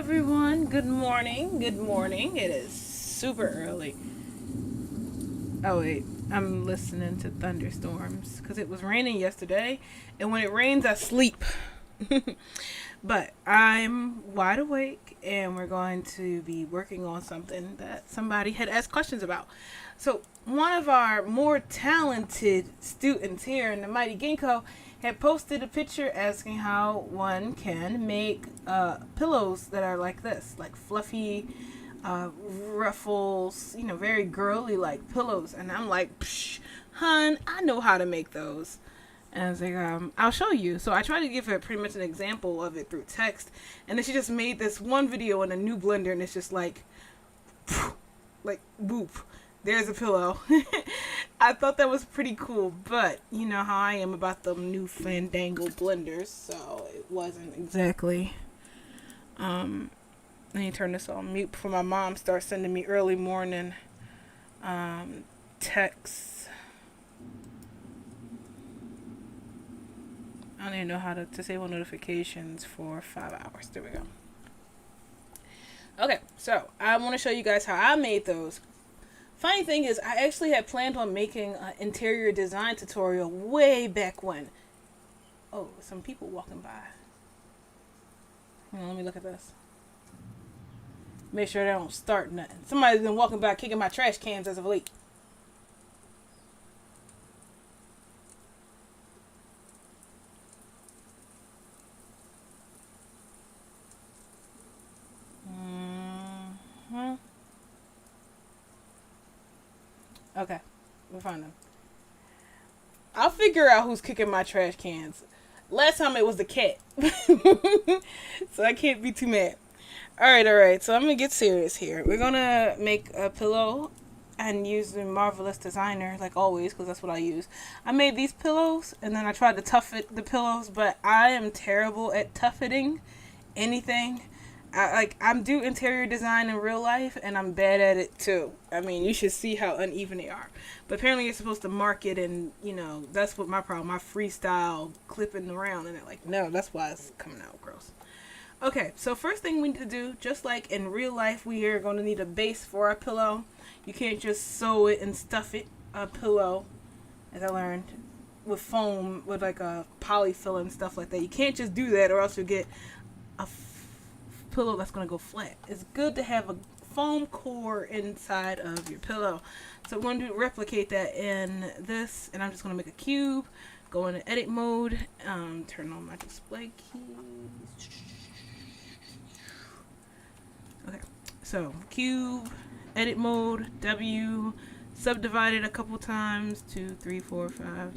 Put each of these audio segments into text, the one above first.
everyone. Good morning. Good morning. It is super early. Oh, wait. I'm listening to thunderstorms because it was raining yesterday. And when it rains, I sleep. But I'm wide awake and we're going to be working on something that somebody had asked questions about. So, one of our more talented students here in the Mighty Ginkgo had posted a picture asking how one can make pillows that are like this, like fluffy ruffles, very girly like pillows. And I'm like, psh, hun, I know how to make those. And I was like, I'll show you. So I tried to give her pretty much an example of it through text. And then she just made this one video in a new blender and it's just like boop. There's a pillow. I thought that was pretty cool, but you know how I am about the new fandangle blenders, so it wasn't exactly. Let me turn this on mute before my mom starts sending me early morning texts. I don't even know how to disable notifications for 5 hours. There we go. Okay, so I want to show you guys how I made those. Funny thing is, I actually had planned on making an interior design tutorial way back when. Oh, some people walking by. Let me look at this. Make sure they don't start nothing. Somebody's been walking by kicking my trash cans as of late. Okay, we'll find them. I'll figure out who's kicking my trash cans. Last time it was the cat. So I can't be too mad. Alright. So I'm going to get serious here. We're going to make a pillow and use the Marvelous Designer, like always, because that's what I use. I made these pillows, and then I tried to tuffet the pillows, but I am terrible at tuffeting anything. I'm do interior design in real life, and I'm bad at it too. I mean, you should see how uneven they are. But apparently you're supposed to mark it, and, that's what my problem. I freestyle clipping around, and no, that's why it's coming out gross. Okay, so first thing we need to do, just like in real life, we are going to need a base for our pillow. You can't just sew it and stuff it. A pillow, as I learned, with foam, with like a polyfill and stuff like that. You can't just do that, or else you'll get a pillow that's going to go flat. It's good to have a foam core inside of your pillow. So we're going to replicate that in this, and I'm just going to make a cube, go into edit mode, turn on my display keys. Okay, so cube, edit mode, W, subdivide it a couple times, 2, 3, 4, 5,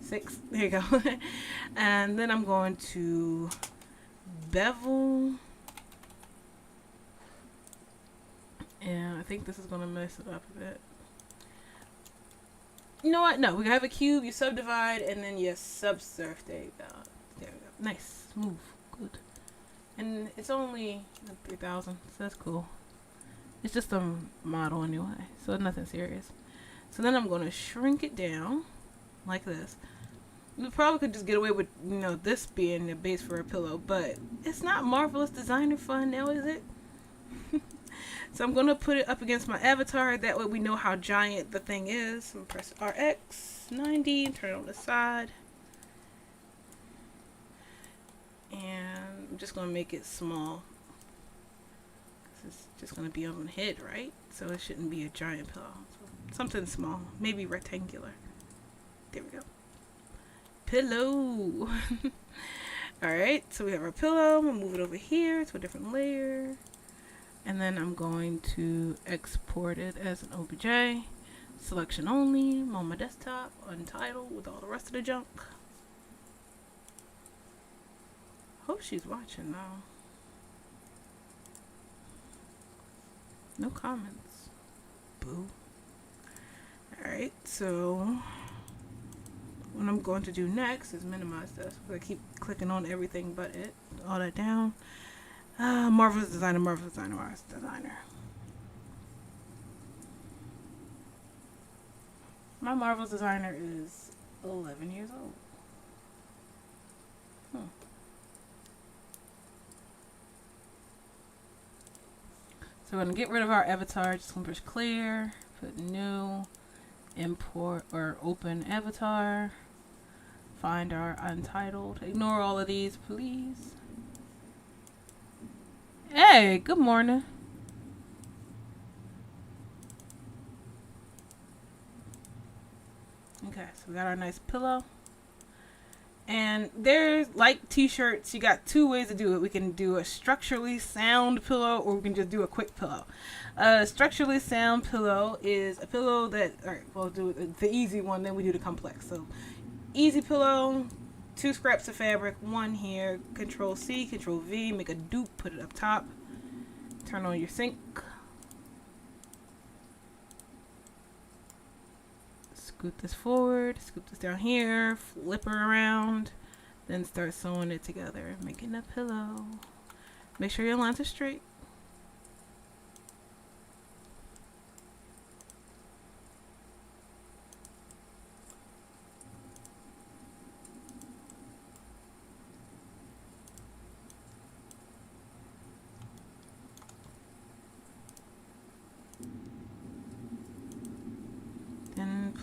6, there you go. And then I'm going to bevel, and I think this is going to mess it up a bit. You know what? No, we have a cube, you subdivide, and then you subsurf. There you go. There we go. Nice. Smooth. Good. And it's only 3,000, so that's cool. It's just a model anyway, so nothing serious. So then I'm going to shrink it down like this. We probably could just get away with, this being the base for a pillow, but it's not Marvelous Designer fun now, is it? So I'm going to put it up against my avatar. That way we know how giant the thing is. I'm going to press RX90 and turn it on the side. And I'm just going to make it small. This is just going to be on the head, right? So it shouldn't be a giant pillow. So something small, maybe rectangular. There we go. Pillow. Alright, so we have our pillow. I'm going to move it over here to a different layer. And then I'm going to export it as an OBJ. Selection only. I'm on my desktop. Untitled with all the rest of the junk. Hope she's watching now. No comments. Boo. Alright, so what I'm going to do next is minimize this. I keep clicking on everything but it. All that down. Marvelous Designer, Marvelous Designer, Marvelous Designer. My Marvelous Designer is 11 years old. So we're going to get rid of our avatar. Just going to push clear, put new, import or open avatar, find our untitled. Ignore all of these, please. Hey, good morning. Okay, so we got our nice pillow. And there's, like t-shirts, you got two ways to do it. We can do a structurally sound pillow, or we can just do a quick pillow. A structurally sound pillow is a pillow that, alright, we'll do the easy one, then we do the complex. So, easy pillow, 2 scraps of fabric, 1 here, Control C, Control V, make a dupe, put it up top, turn on your sink. Scoot this forward, scoop this down here, flip her around, then start sewing it together, making a pillow. Make sure your lines are straight.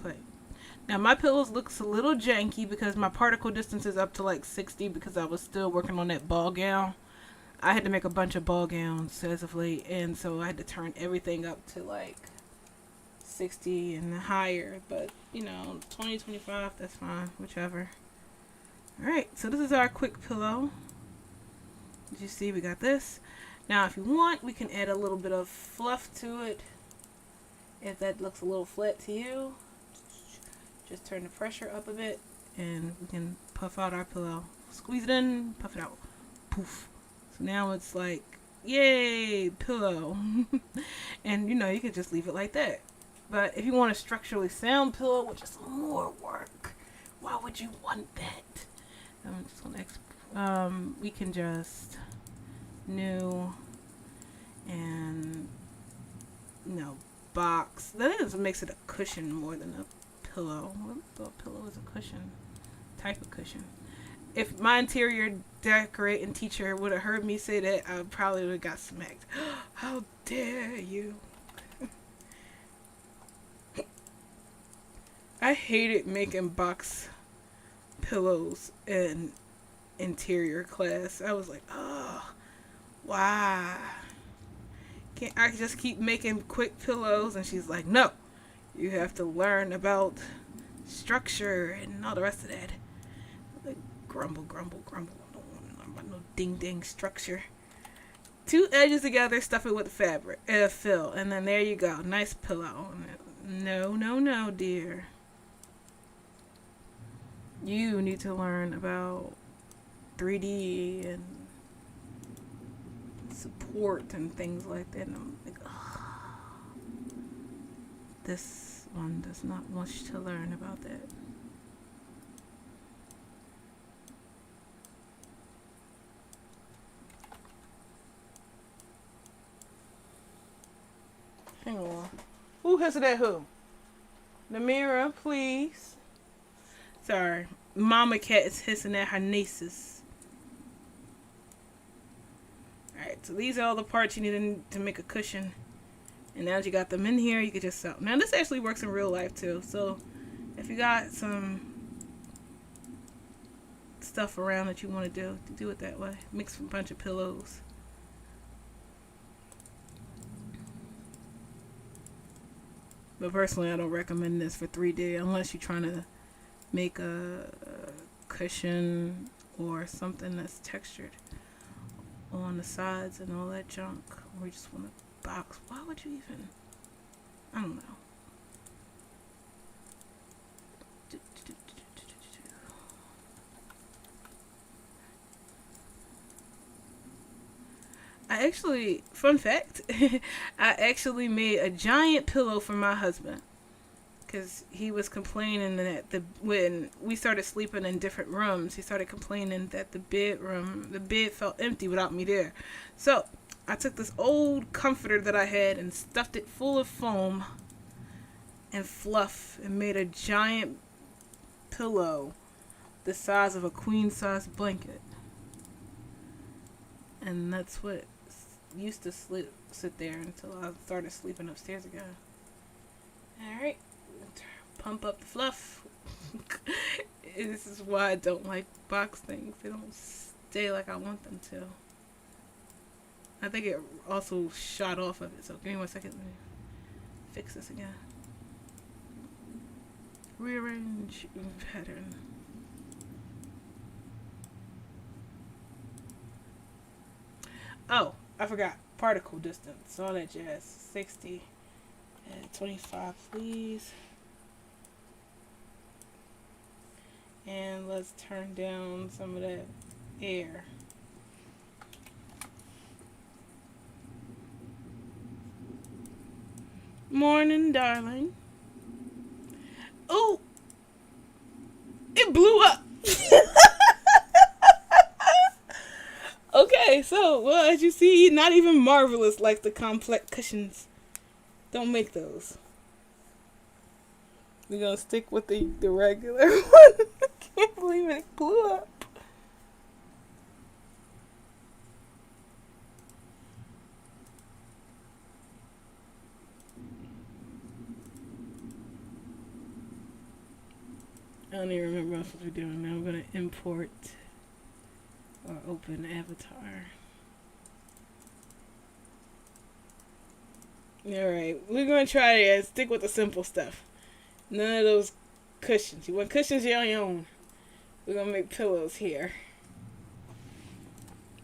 Play. Now my pillows looks a little janky because my particle distance is up to like 60 because I was still working on that ball gown. I had to make a bunch of ball gowns as of late, and so I had to turn everything up to like 60 and higher, but you know, 20, 25, that's fine, whichever. Alright, so this is our quick pillow. Did you see we got this? Now if you want, we can add a little bit of fluff to it. If that looks a little flat to you, just turn the pressure up a bit and we can puff out our pillow. Squeeze it in, puff it out. Poof. So now it's like, yay, pillow. And you know, you could just leave it like that. But if you want a structurally sound pillow, which is more work, why would you want that? I'm just gonna we can just new and box. That is what makes it a cushion more than a pillow. I thought pillow was a cushion, type of cushion. If my interior decorating teacher would have heard me say that, I probably would have got smacked. How dare you? I hated making box pillows in interior class. I was like, oh, why? Can't I just keep making quick pillows? And she's like, no, you have to learn about structure and all the rest of that. Like, grumble, grumble, grumble. I don't want to learn about no ding ding structure. 2 edges together, stuff it with fabric, fill, and then there you go. Nice pillow. No, no, no, dear. You need to learn about 3D and support and things like that. And I'm like, this one does not want to learn about that. Hang on. Who hissing at who? Namira, please. Sorry. Mama cat is hissing at her nieces. Alright, so these are all the parts you need to make a cushion. And now that you got them in here, you can just sew. Now this actually works in real life too. So if you got some stuff around that you want to do it that way. Mix a bunch of pillows. But personally, I don't recommend this for 3D unless you're trying to make a cushion or something that's textured on the sides and all that junk. Or you just want a box. Why would you even? I don't know. I actually, fun fact, I actually made a giant pillow for my husband. Because he was complaining that when we started sleeping in different rooms, he started complaining that the bed felt empty without me there. So I took this old comforter that I had and stuffed it full of foam and fluff and made a giant pillow the size of a queen size blanket. And that's what used to sit there until I started sleeping upstairs again. Alright. Pump up the fluff. This is why I don't like box things. They don't stay like I want them to. I think it also shot off of it. So give me 1 second. Let me fix this again. Rearrange pattern. Oh, I forgot. Particle distance. All that jazz. 60. And 25, please. And let's turn down some of that air. Morning, darling. Oh, it blew up. Okay, so, well, as you see, not even marvelous like the complex cushions. Don't make those. We're gonna stick with the regular one. I can't believe it blew up. I don't even remember what I'm supposed to be doing now. I'm gonna import or open avatar. Alright, we're gonna try to stick with the simple stuff. None of those cushions. You want cushions, you're on your own. We're gonna make pillows here.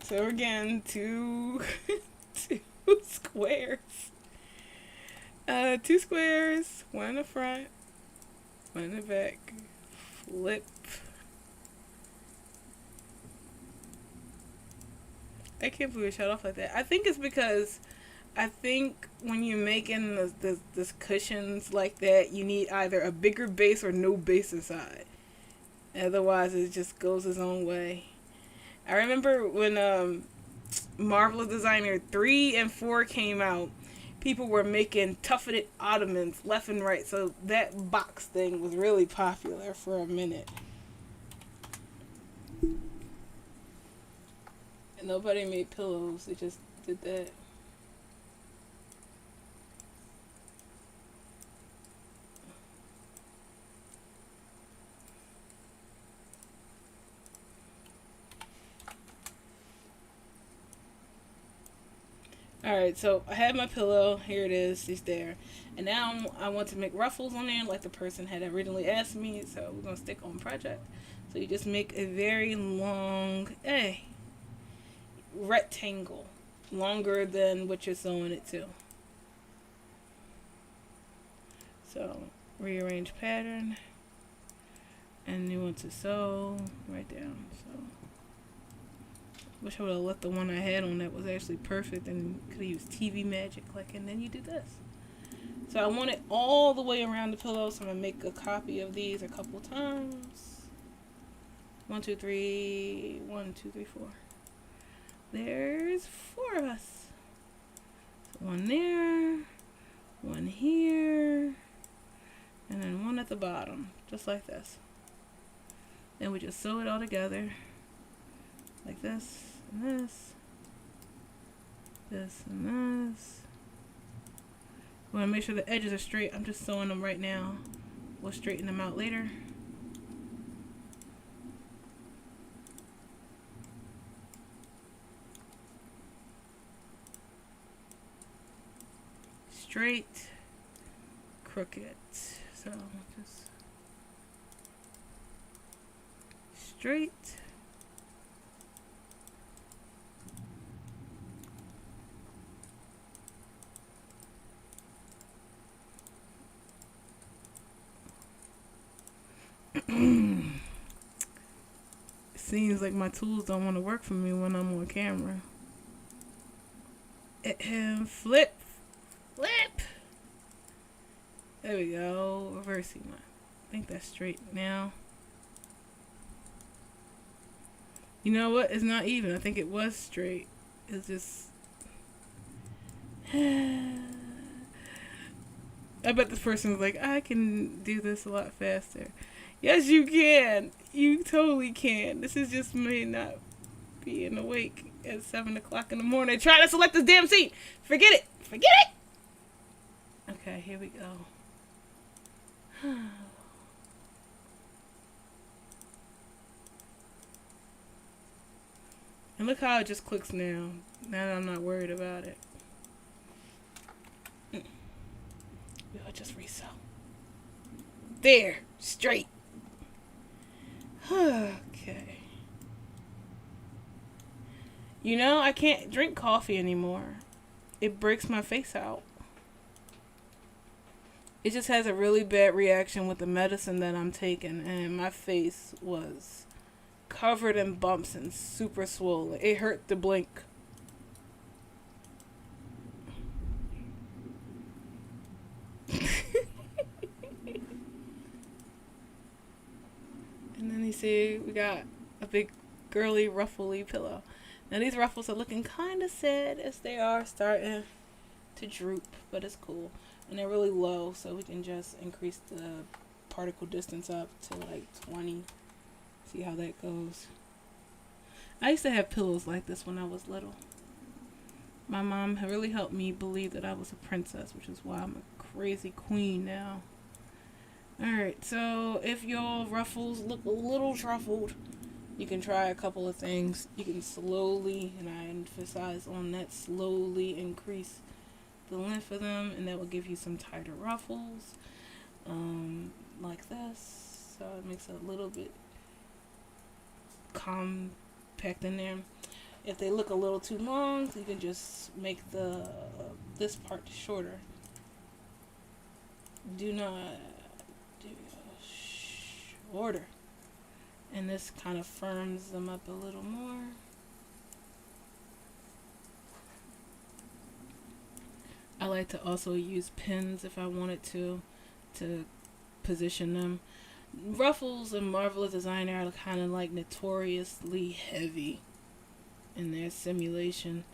So again, two squares. 2 squares, one in the front, one in the back. Flip. I can't believe it shut off like that. I think it's because when you're making this cushions like that, you need either a bigger base or no base inside. Otherwise, it just goes its own way. I remember when Marvelous Designer 3 and 4 came out, people were making toughened ottomans left and right. So that box thing was really popular for a minute. And nobody made pillows. They just did that. Alright, so I have my pillow. Here it is. It's there. And now I want to make ruffles on there like the person had originally asked me. So we're going to stick on project. So you just make a very long rectangle. Longer than what you're sewing it to. So rearrange pattern. And you want to sew right down. So wish I would have left the one I had on that was actually perfect and could have used TV magic, and then you do this. So I want it all the way around the pillow, so I'm gonna make a copy of these a couple times. 1, 2, 3, 1, 2, 3, 4. There's 4 of us. So 1 there, 1 here, and then 1 at the bottom, just like this. Then we just sew it all together. Like this, and this and this. We want to make sure the edges are straight. I'm just sewing them right now. We'll straighten them out later. Straight, crooked. So just straight. Seems like my tools don't want to work for me when I'm on camera. And flip. There we go. Reversing one. I think that's straight now. You know what? It's not even. I think it was straight. It's just... I bet this person was like, I can do this a lot faster. Yes, you can. You totally can. This is just me not being awake at 7 o'clock in the morning trying to select this damn seat. Forget it. Forget it. Okay, here we go. And look how it just clicks now. Now that I'm not worried about it. We'll just resew. There. Straight. Okay. You know, I can't drink coffee anymore. It breaks my face out. It just has a really bad reaction with the medicine that I'm taking, and my face was covered in bumps and super swollen. It hurt to blink. And then you see we got a big girly ruffly pillow. Now these ruffles are looking kind of sad as they are starting to droop, but it's cool. And they're really low, so we can just increase the particle distance up to like 20. See how that goes. I used to have pillows like this when I was little. My mom really helped me believe that I was a princess, which is why I'm a crazy queen now. Alright, so if your ruffles look a little truffled, you can try a couple of things. You can slowly, and I emphasize on that, slowly increase the length of them, and that will give you some tighter ruffles, like this. So it makes it a little bit compact in there. If they look a little too long, you can just make this part shorter. Do not do shorter, and this kind of firms them up a little more. I like to also use pins if I wanted to position them. Ruffles and Marvelous Designer are kind of like notoriously heavy in their simulation.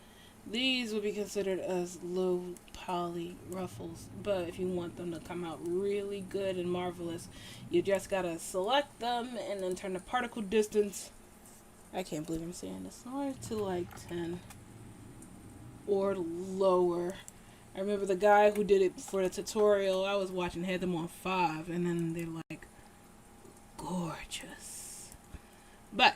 These would be considered as low poly ruffles, but if you want them to come out really good and marvelous, you just gotta select them and then turn the particle distance, I can't believe I'm saying this, to like 10 or lower. I remember the guy who did it for the tutorial I was watching had them on 5, and then they're like gorgeous. But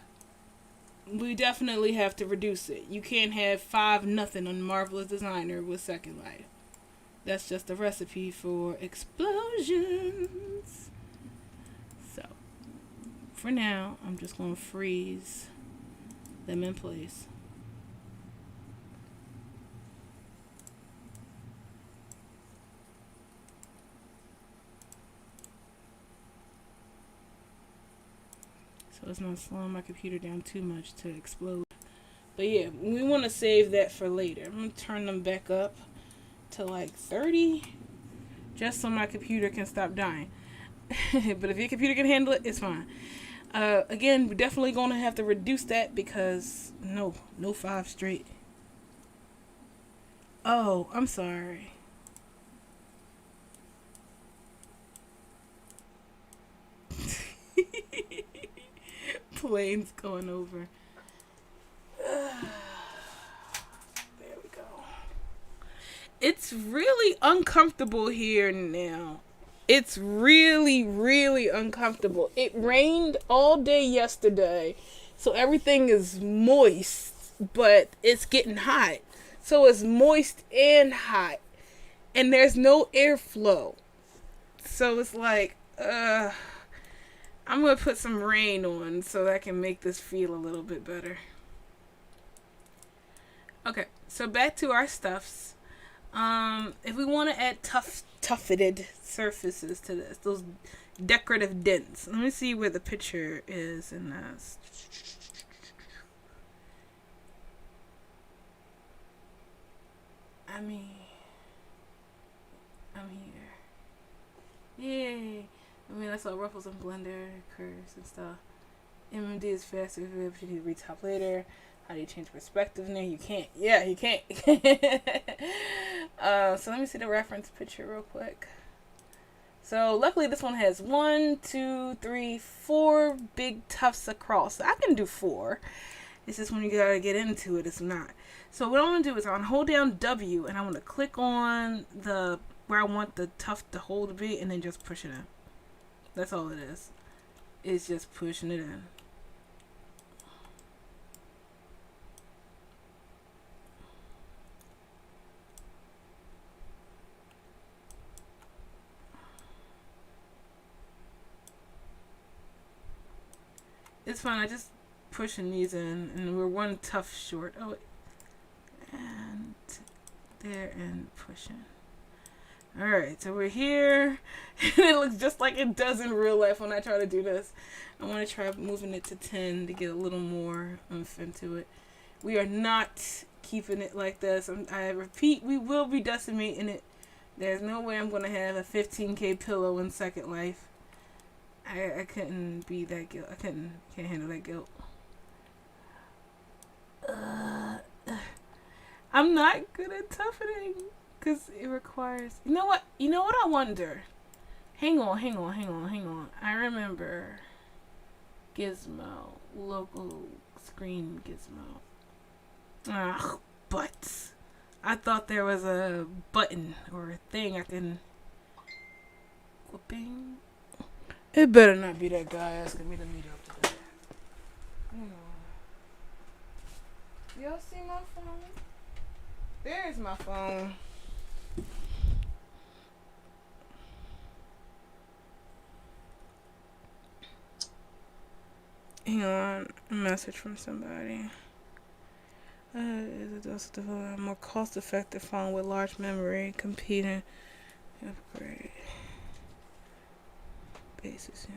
we definitely have to reduce it. You can't have 5 nothing on Marvelous Designer with Second Life. That's just a recipe for explosions. So for now, I'm just going to freeze them in place. So it's not slowing my computer down too much to explode. But yeah, we want to save that for later. I'm going to turn them back up to like 30 just so my computer can stop dying. But if your computer can handle it, it's fine. Again, we're definitely going to have to reduce that because no 5 straight. Oh, I'm sorry. Planes going over. There we go. It's really uncomfortable here now. It's really, really uncomfortable. It rained all day yesterday, so everything is moist, but it's getting hot. So it's moist and hot, and there's no airflow. So it's like, I'm going to put some rain on so that I can make this feel a little bit better. Okay, so back to our stuffs. If we want to add tufted surfaces to this, those decorative dents. Let me see where the picture is in this. I'm here. Yay! I saw ruffles and blender, curves and stuff. MMD is faster, but you need to retop later. How do you change perspective in there? You can't. Yeah, you can't. So let me see the reference picture real quick. So luckily this one has 1, 2, 3, 4 big tufts across. So I can do 4. It's just when you gotta get into it, it's not. So what I'm gonna do is I'm gonna hold down W and I want to click on the where I want the tuft to hold to be, and then just push it in. That's all it is. It's just pushing it in. It's fine. I just pushing these in, and we're one tuft short. Oh, and there and pushing. All right, so we're here, and it looks just like it does in real life when I try to do this. I want to try moving it to 10 to get a little more oomph into it. We are not keeping it like this. I repeat, we will be decimating it. There's no way I'm going to have a 15K pillow in Second Life. I couldn't be that guilt. Can't handle that guilt. I'm not good at toughening because it requires. You know what? I wonder. Hang on. I remember Gizmo, local screen Gizmo. But I thought there was a button or a thing I can. Whooping. It better not be that guy asking me to meet up today. Y'all see my phone? There's my phone. Hang on, a message from somebody. Is it also develop a more cost-effective phone with large memory, competing, upgrade, basis. Yeah.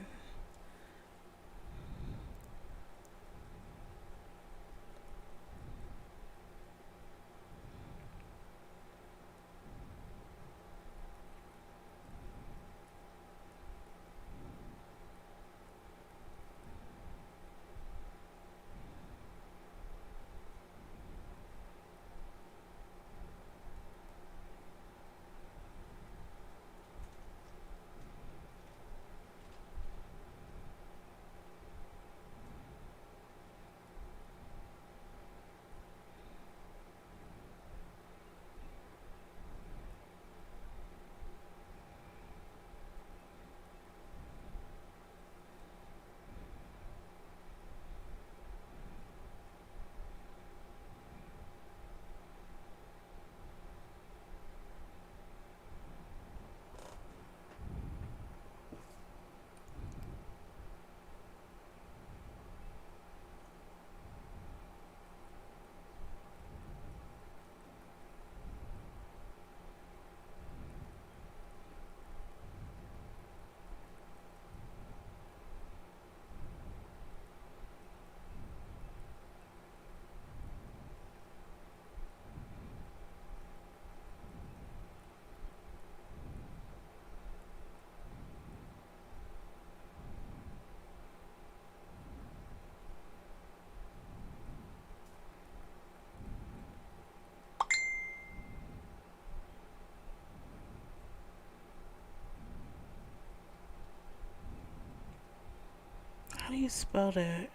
How do you spell that?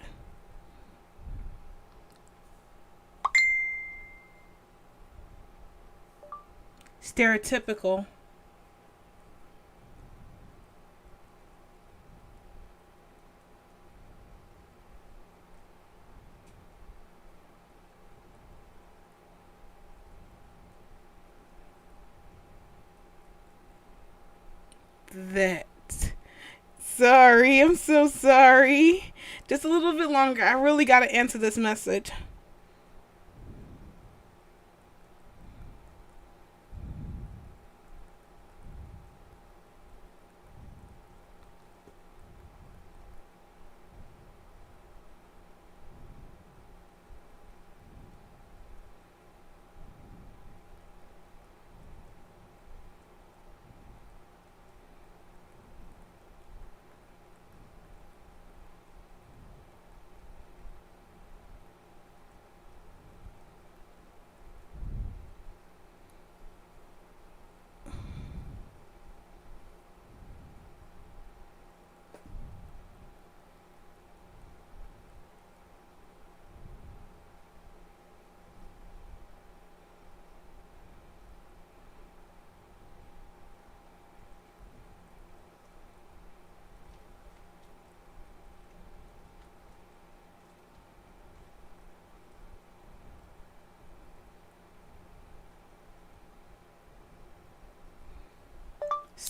Stereotypical. That. Sorry, I'm so sorry. Just a little bit longer. I really gotta answer this message.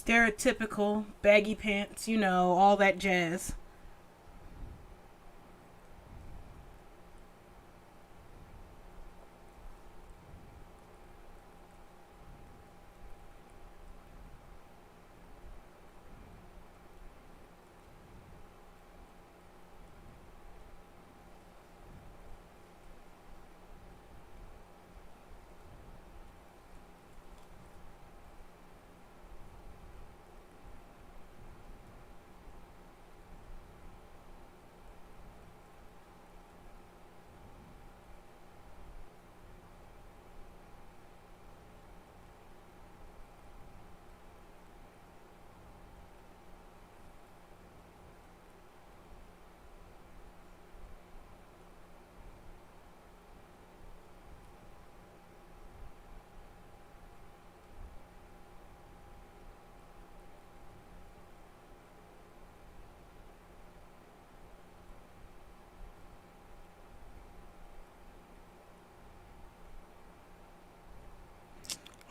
stereotypical baggy pants, all that jazz.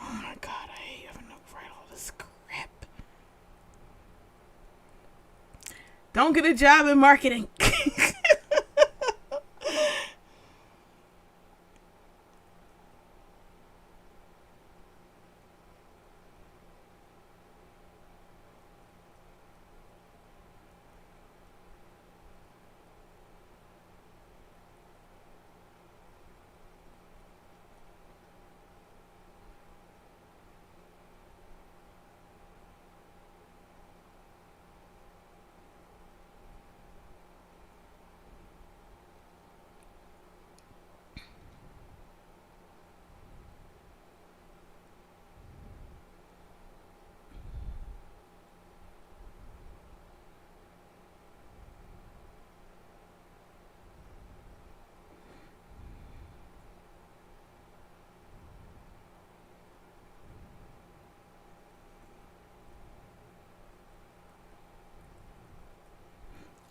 Oh my god, I hate having to write all this crap. Don't get a job in marketing.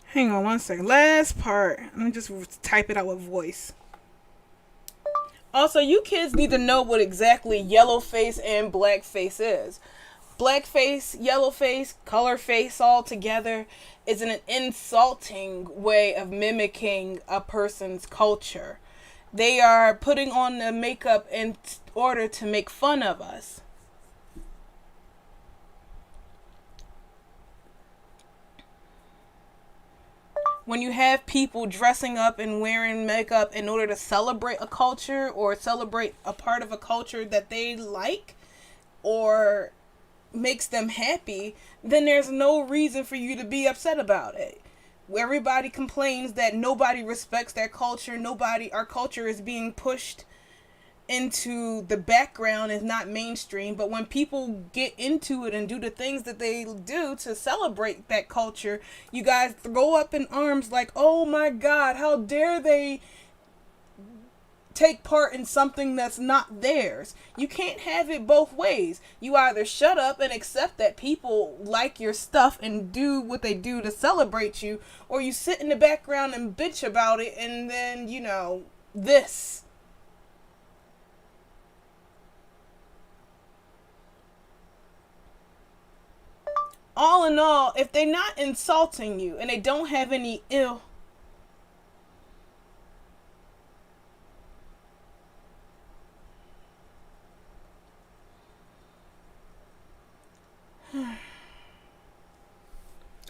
Hang on one second. Last part. Let me just type it out with voice. Also, you kids need to know what exactly yellow face and black face is. Black face, yellow face, color face all together is an insulting way of mimicking a person's culture. They are putting on the makeup in order to make fun of us. When you have people dressing up and wearing makeup in order to celebrate a culture or celebrate a part of a culture that they like or makes them happy, then there's no reason for you to be upset about it. Everybody complains that nobody respects their culture. Our culture is being pushed into the background, is not mainstream. But when people get into it and do the things that they do to celebrate that culture, you guys throw up in arms like, oh my god, how dare they take part in something that's not theirs. You can't have it both ways. You either shut up and accept that people like your stuff and do what they do to celebrate you, or you sit in the background and bitch about it, and then, this. All in all, if they're not insulting you and they don't have any ill...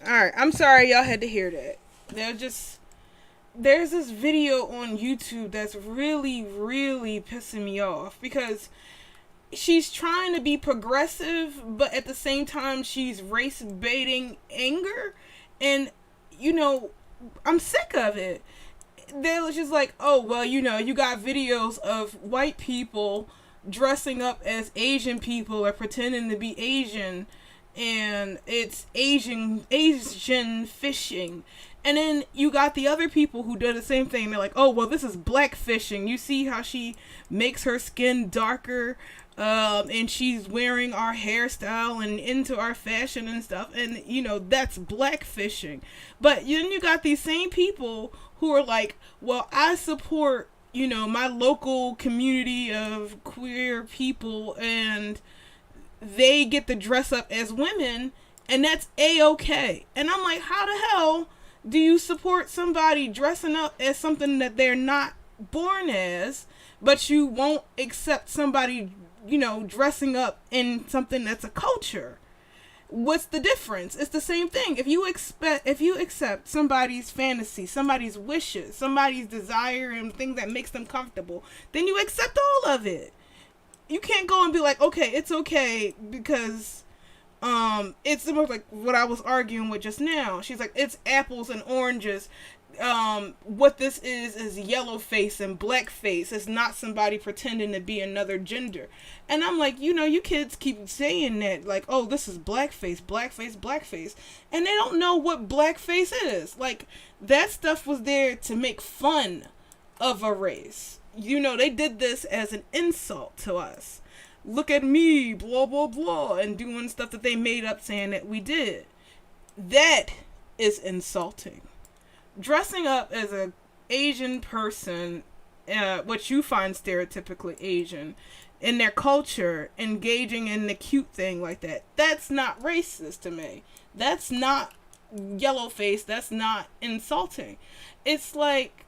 Alright, I'm sorry y'all had to hear that. There's this video on YouTube that's really, really pissing me off because she's trying to be progressive, but at the same time she's race baiting anger, and I'm sick of it. They're just like, oh well, you got videos of white people dressing up as Asian people or pretending to be Asian, and it's Asian fishing. And then you got the other people who do the same thing. They're like, oh well, this is black fishing. You see how she makes her skin darker, and she's wearing our hairstyle and into our fashion and stuff, and that's black fishing. But then you got these same people who are like, well, I support my local community of queer people, and they get to dress up as women, and that's a-okay. And I'm like, how the hell do you support somebody dressing up as something that they're not born as, but you won't accept somebody, dressing up in something that's a culture? What's the difference? It's the same thing. If you accept somebody's fantasy, somebody's wishes, somebody's desire, and things that makes them comfortable, then you accept all of it. You can't go and be like, okay, it's okay because it's almost like what I was arguing with just now. She's like, it's apples and oranges. What this is yellow face and black face. It's not somebody pretending to be another gender. And I'm like, you kids keep saying that, like, oh, this is blackface, blackface, blackface. And they don't know what blackface is. Like, that stuff was there to make fun of a race. They did this as an insult to us. Look at me, blah, blah, blah, and doing stuff that they made up saying that we did. That is insulting. Dressing up as an Asian person, what you find stereotypically Asian, in their culture, engaging in the cute thing like that, that's not racist to me. That's not yellow face. That's not insulting. It's like,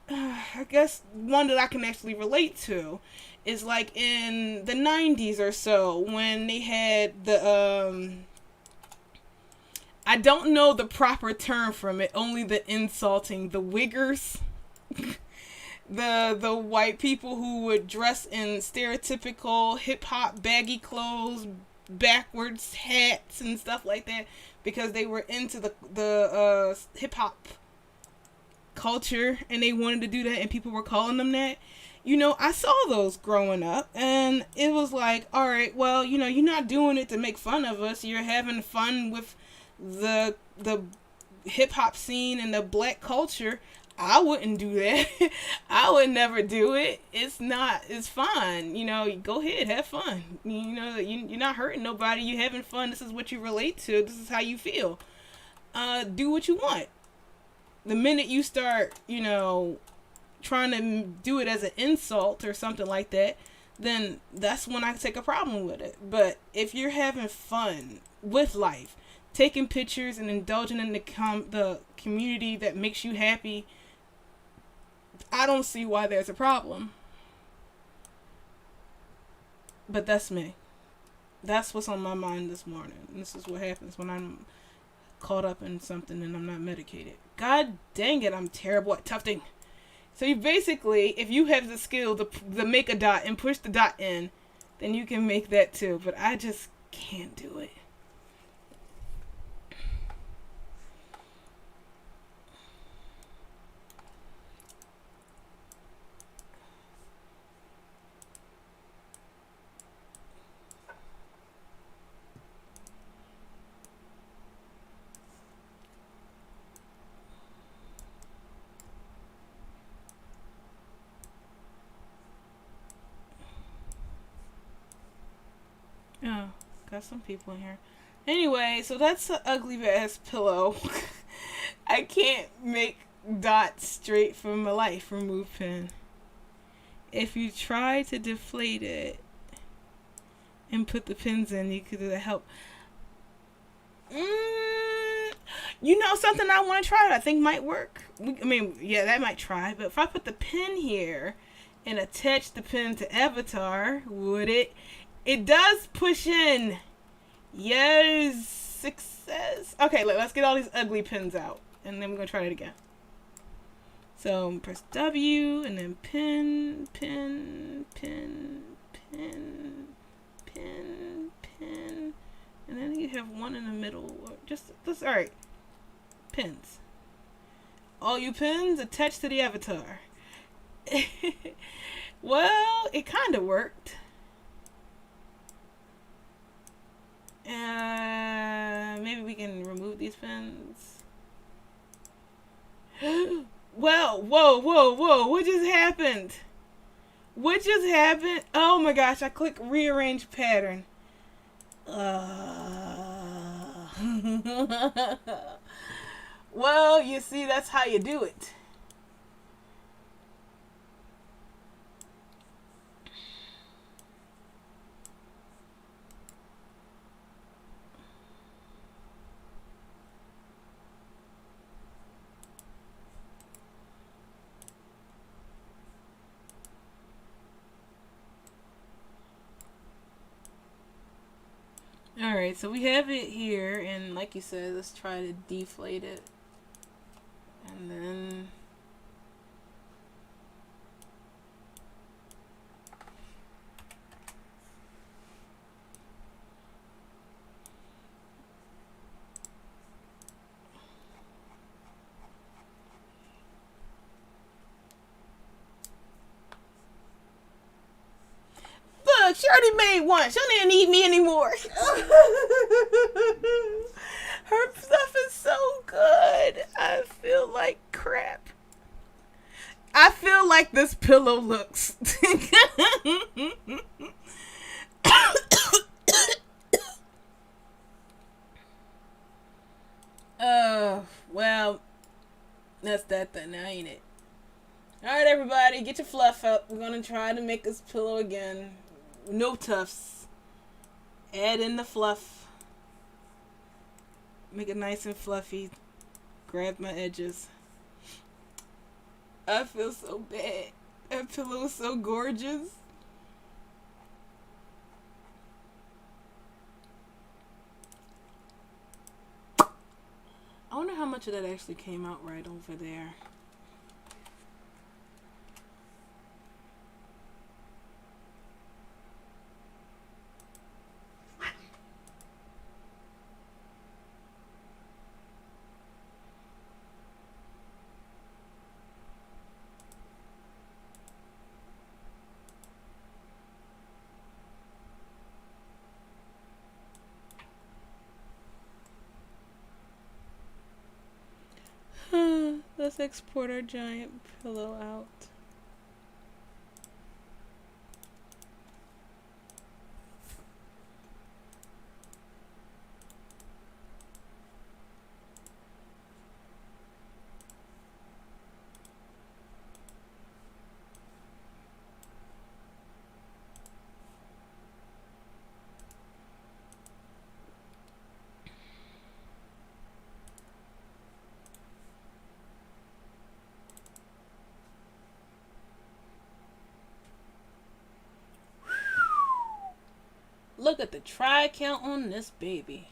I guess one that I can actually relate to is like in the 90s or so when they had the, I don't know the proper term from it, only the insulting, the wiggers. the white people who would dress in stereotypical hip-hop baggy clothes, backwards hats and stuff like that because they were into the hip-hop culture and they wanted to do that and people were calling them that. I saw those growing up and it was like, all right, well, you're not doing it to make fun of us. You're having fun with the hip hop scene and the black culture. I wouldn't do that. I would never do it. It's fine. Go ahead, have fun. You're not hurting nobody. You're having fun. This is what you relate to. This is how you feel. Do what you want. The minute you start, trying to do it as an insult or something like that, then that's when I take a problem with it. But if you're having fun with life, taking pictures and indulging in the community that makes you happy, I don't see why there's a problem. But that's me. That's what's on my mind this morning. This is what happens when I'm caught up in something and I'm not medicated. God dang it, I'm terrible at tufting. So you basically, if you have the skill to make a dot and push the dot in, then you can make that too. But I just can't do it. Oh, got some people in here. Anyway, so that's an ugly ass pillow. I can't make dots straight from my life remove pin. If you try to deflate it and put the pins in, you could help. Something I want to try that I think might work. That might try. But if I put the pin here and attach the pin to Avatar, would it? It does push in. Yes, success. Okay, let's get all these ugly pins out. And then we're going to try it again. So press W and then pin, pin, pin, pin, pin, pin. And then you have one in the middle. Alright. Pins. All you pins attached to the avatar. Well, it kind of worked. Maybe we can remove these pins. Well, whoa. What just happened? Oh my gosh, I clicked rearrange pattern. Well, you see, that's how you do it. Alright, so we have it here, and like you said, let's try to deflate it. And then... Look, she already made one. She don't even need me anymore. Her stuff is so good. I feel like crap. I feel like this pillow looks. Well, that's that then, now ain't it? Alright, everybody, get your fluff up. We're gonna try to make this pillow again. No tufts. Add in the fluff. Make it nice and fluffy. Grab my edges. I feel so bad. That pillow is so gorgeous. I wonder how much of that actually came out right over there. Let's export our giant pillow out. Look at the try count on this baby.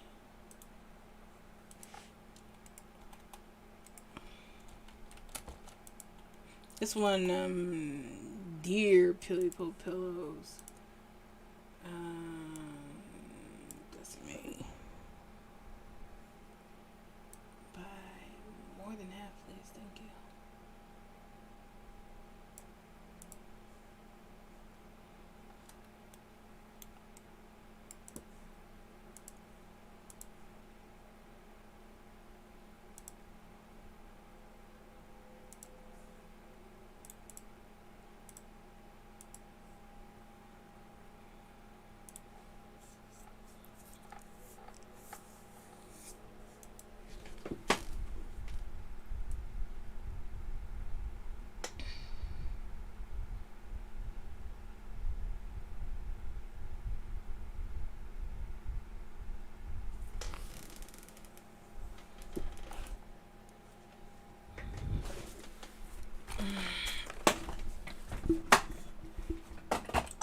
This one, deer pillows. That's me. By more than half, please. Thank you.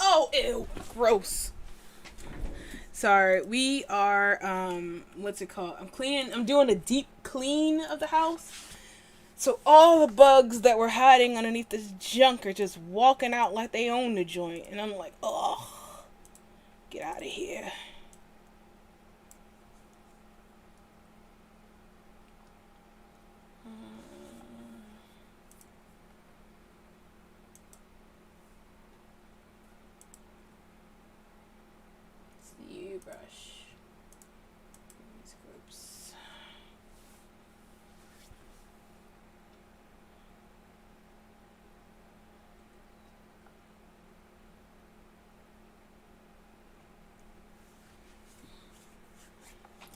Oh, ew, gross. Sorry, we are, what's it called? I'm doing a deep clean of the house. So all the bugs that were hiding underneath this junk are just walking out like they own the joint. And I'm like, oh, get out of here. Brush these groups.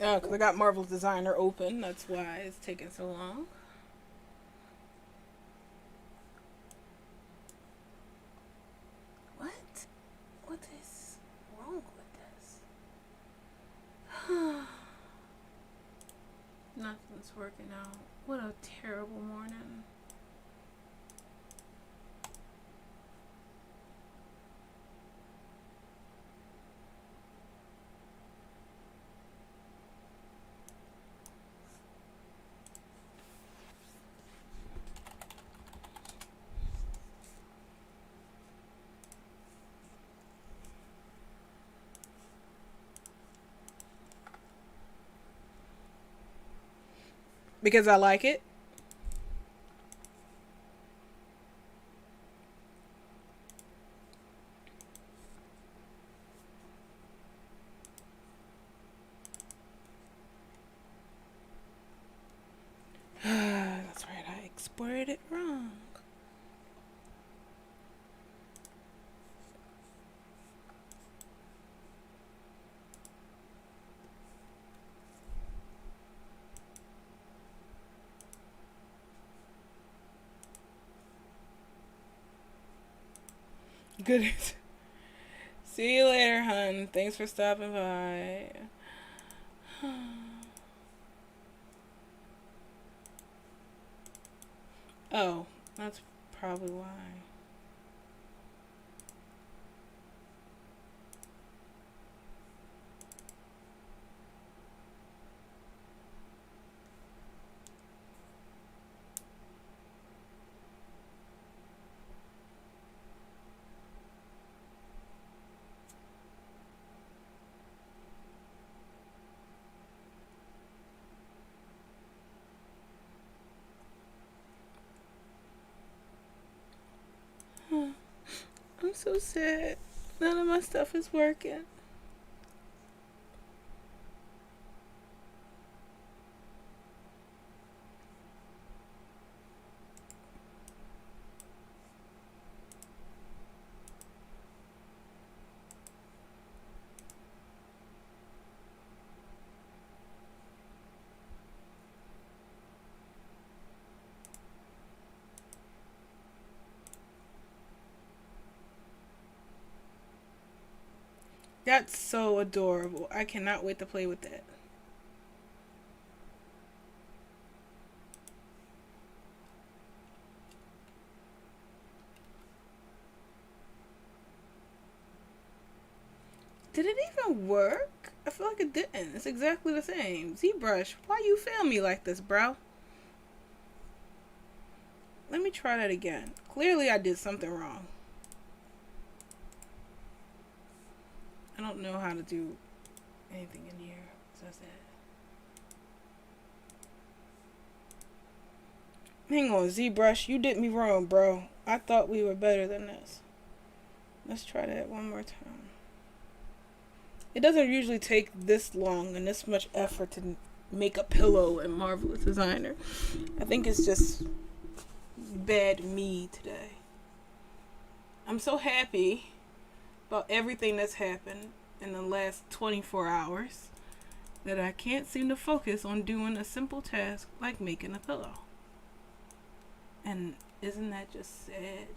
Oh, because I got Marvel's Designer open. That's why it's taking so long. What? What is wrong with this? Nothing's working out. What a terrible morning. Because I like it. That's right, I exported it wrong. Good. See you later, hun. Thanks for stopping by. Oh, that's probably why. I'm so sad. None of my stuff is working. That's so adorable. I cannot wait to play with that. Did it even work? I feel like it didn't. It's exactly the same. ZBrush, why you fail me like this, bro? Let me try that again. Clearly I did something wrong. I don't know how to do anything in here. So that's it. Hang on, ZBrush, you did me wrong, bro. I thought we were better than this. Let's try that one more time. It doesn't usually take this long and this much effort to make a pillow in Marvelous Designer. I think it's just bad me today. I'm so happy about everything that's happened in the last 24 hours that I can't seem to focus on doing a simple task like making a pillow. And isn't that just sad?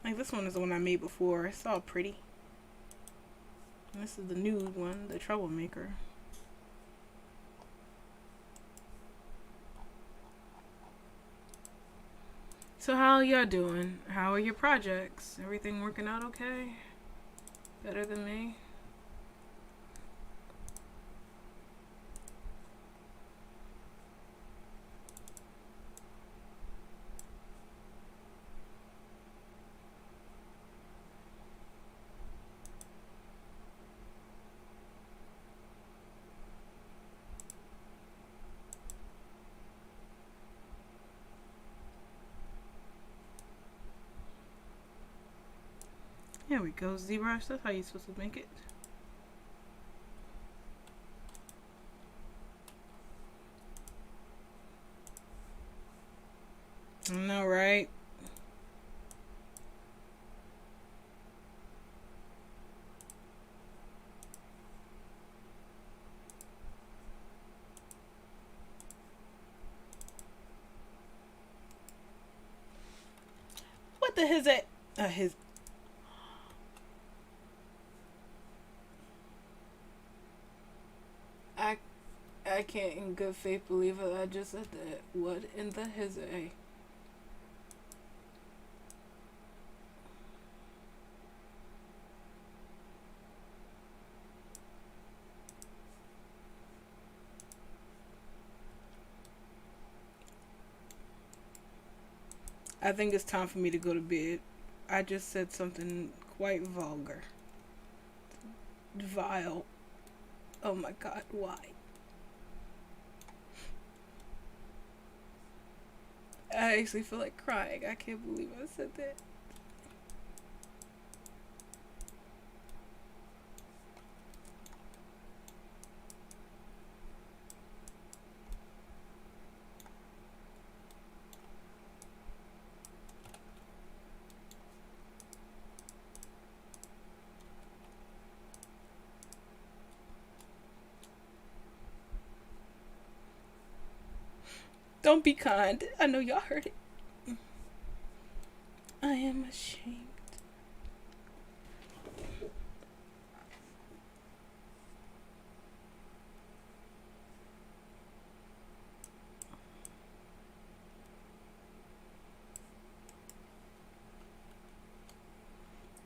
Like this one is the one I made before. It's all pretty. And this is the new one, the Troublemaker. So how y'all doing? How are your projects? Everything working out okay? Better than me? There we go, ZBrush. That's how you're supposed to make it. I know, right? What the hell is that? His. I I can't in good faith believe it. I just said that. What in the his a? I think it's time for me to go to bed. I just said something quite vulgar. Vile. Oh my god, why? I actually feel like crying. I can't believe I said that. Don't be kind. I know y'all heard it. I am ashamed.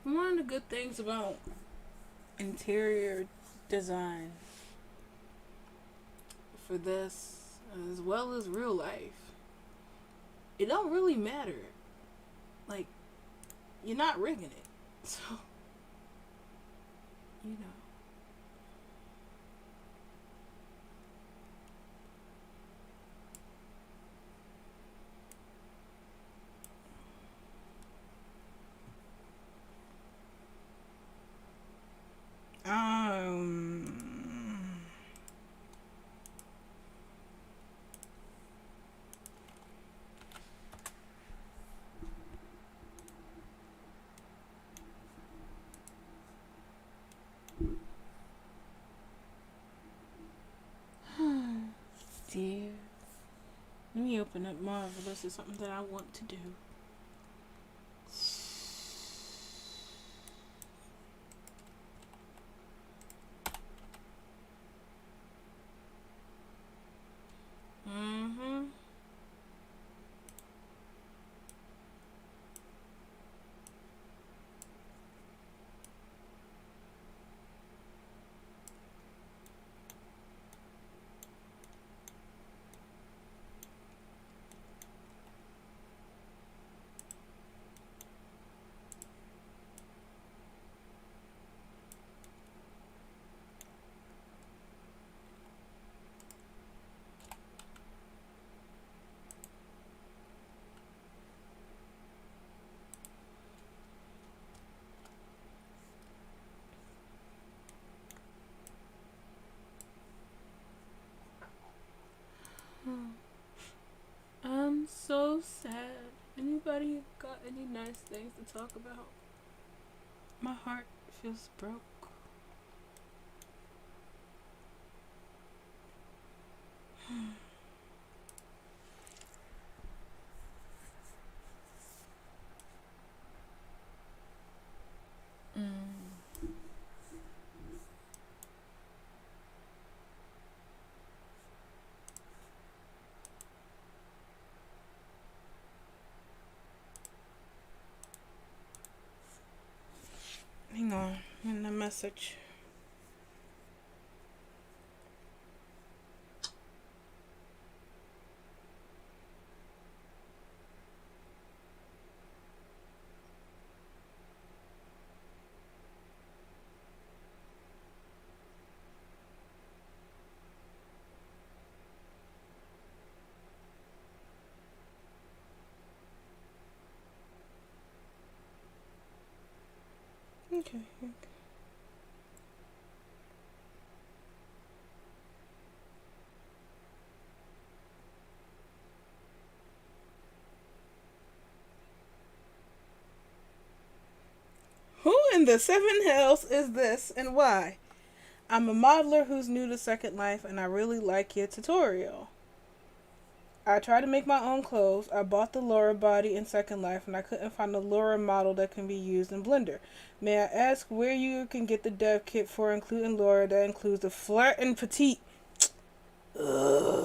One of the good things about interior design for this, as well as real life, it don't really matter. Like, you're not rigging it. So, you know. Dear. Let me open up Marvelous. It's something that I want to do. Mm-hmm. I'm so sad. Anybody got any nice things to talk about? My heart feels broke. Hang on, in the message. Okay. Who in the seven hells is this and why? I'm a modeler who's new to Second Life and I really like your tutorial. I tried to make my own clothes. I bought the Laura body in Second Life and I couldn't find a Laura model that can be used in Blender. May I ask where you can get the dev kit for including Laura that includes the flat and petite? Ugh.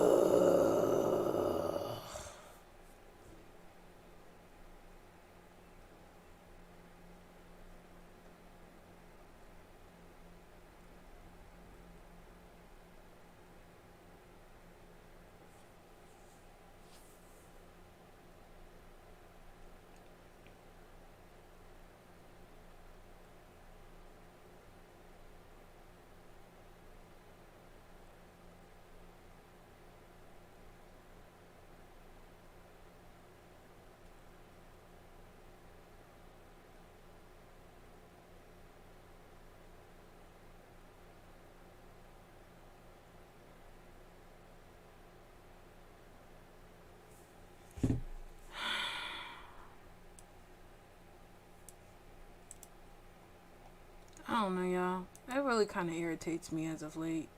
don't know, y'all. It really kind of irritates me as of late.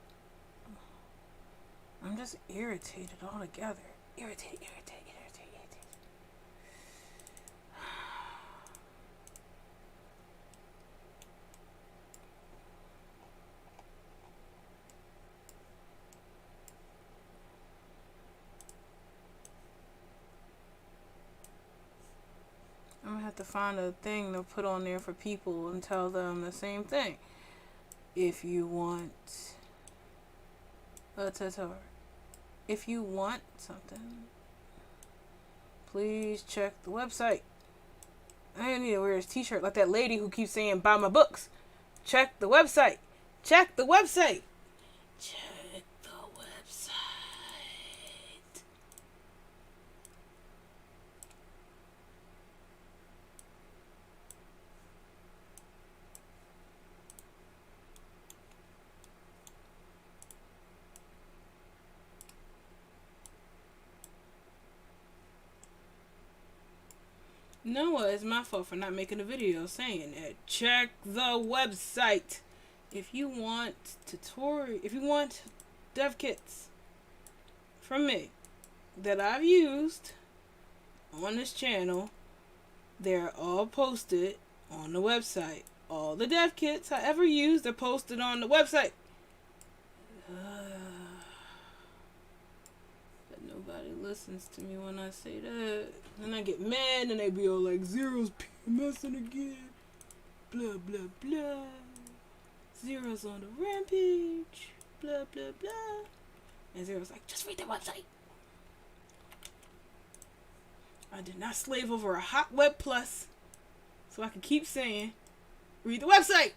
I'm just irritated altogether. Irritate. I'm gonna have to find a thing to put on there for people and tell them the same thing. If you want a tutor, if you want something, please check the website. I need to wear his t-shirt like that lady who keeps saying, buy my books. Check the website. Check the website. Check the website. Noah, it's my fault for not making a video saying that. Check the website. If you want if you want dev kits from me that I've used on this channel, they're all posted on the website. All the dev kits I ever used are posted on the website. But nobody listens to me when I say that. Then I get mad and they be all like, Zero's PMSing again. Blah, blah, blah. Zero's on the rampage. Blah, blah, blah. And Zero's like, just read the website. I did not slave over a hot web plus. So I can keep saying, read the website.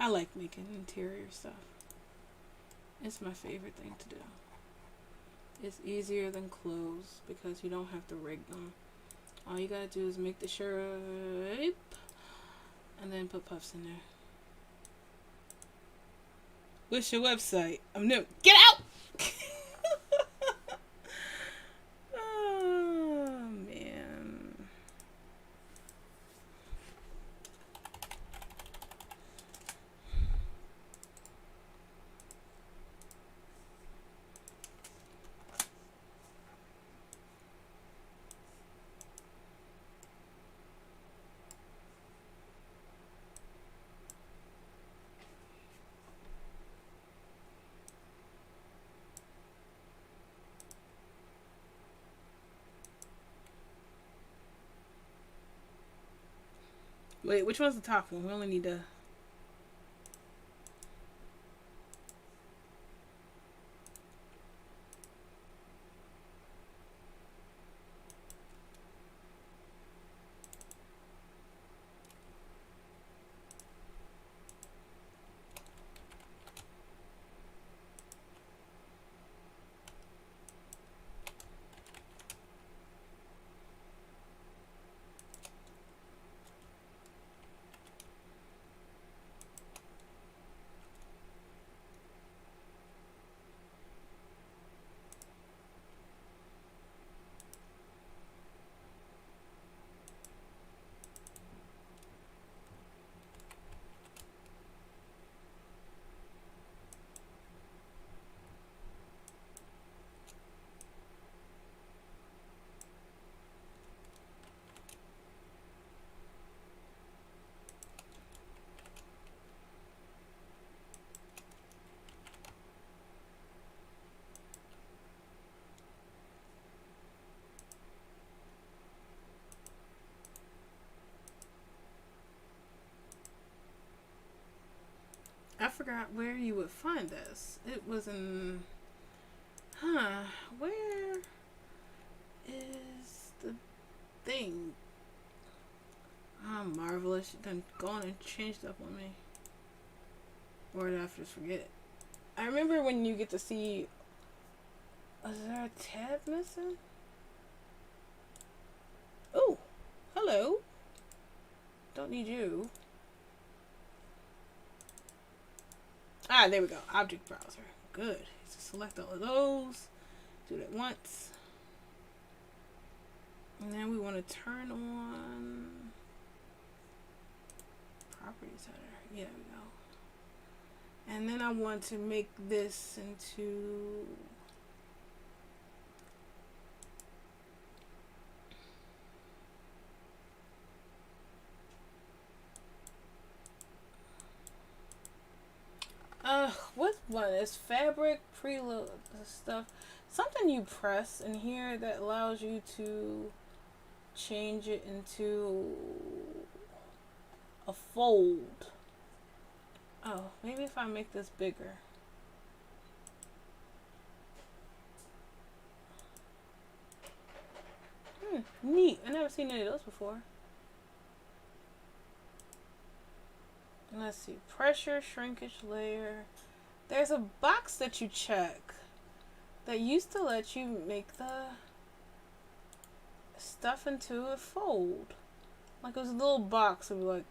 I like making interior stuff. It's my favorite thing to do. It's easier than clothes because you don't have to rig them. All you gotta do is make the shape and then put puffs in there. What's your website? I'm new. Get out! Oh, man. Wait, which one's the top one? We only need to... I forgot where you would find this. It was in... Where is the thing? Oh, marvelous. You done gone and changed up on me. Or did I just forget? I remember when you get to see... Is there a tab missing? Oh, hello. Don't need you. Ah, there we go. Object browser. Good. So select all of those. Do that once. And then we want to turn on properties header. Yeah, there we go. And then I want to make this into what one is fabric preload stuff, something you press in here that allows you to change it into a fold. Oh, maybe if I make this bigger. Neat. I never seen any of those before. Let's see. Pressure, shrinkage layer. There's a box that you check that used to let you make the stuff into a fold. Like it was a little box of like,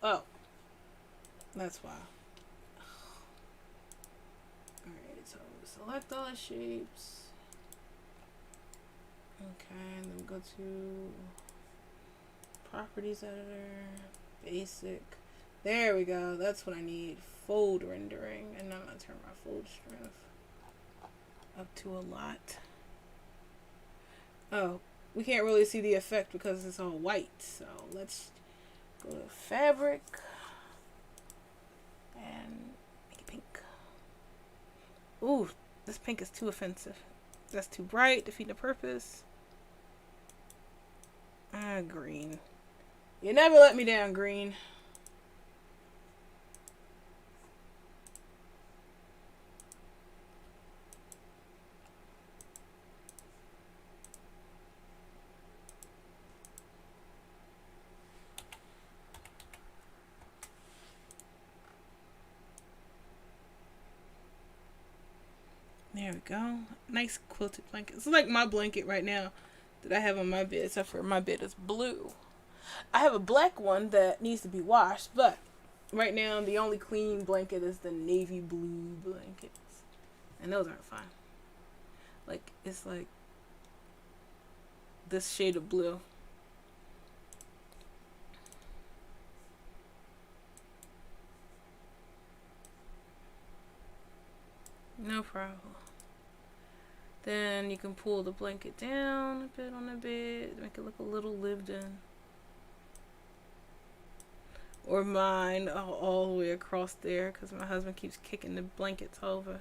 oh, that's why. Alright, so select all the shapes. Okay, and then go to properties editor, basic. There we go. That's what I need. Fold rendering. And I'm going to turn my fold strength up to a lot. Oh, we can't really see the effect because it's all white. So let's go to fabric and make it pink. Ooh, this pink is too offensive. That's too bright, defeating the purpose. Green. You never let me down, green. There we go. Nice quilted blanket. It's like my blanket right now that I have on my bed, except for my bed is blue. I have a black one that needs to be washed, but right now the only clean blanket is the navy blue blankets. And those aren't fine. Like, it's like this shade of blue. No problem. Then you can pull the blanket down a bit on the bed, make it look a little lived in. Or mine all the way across there because my husband keeps kicking the blankets over.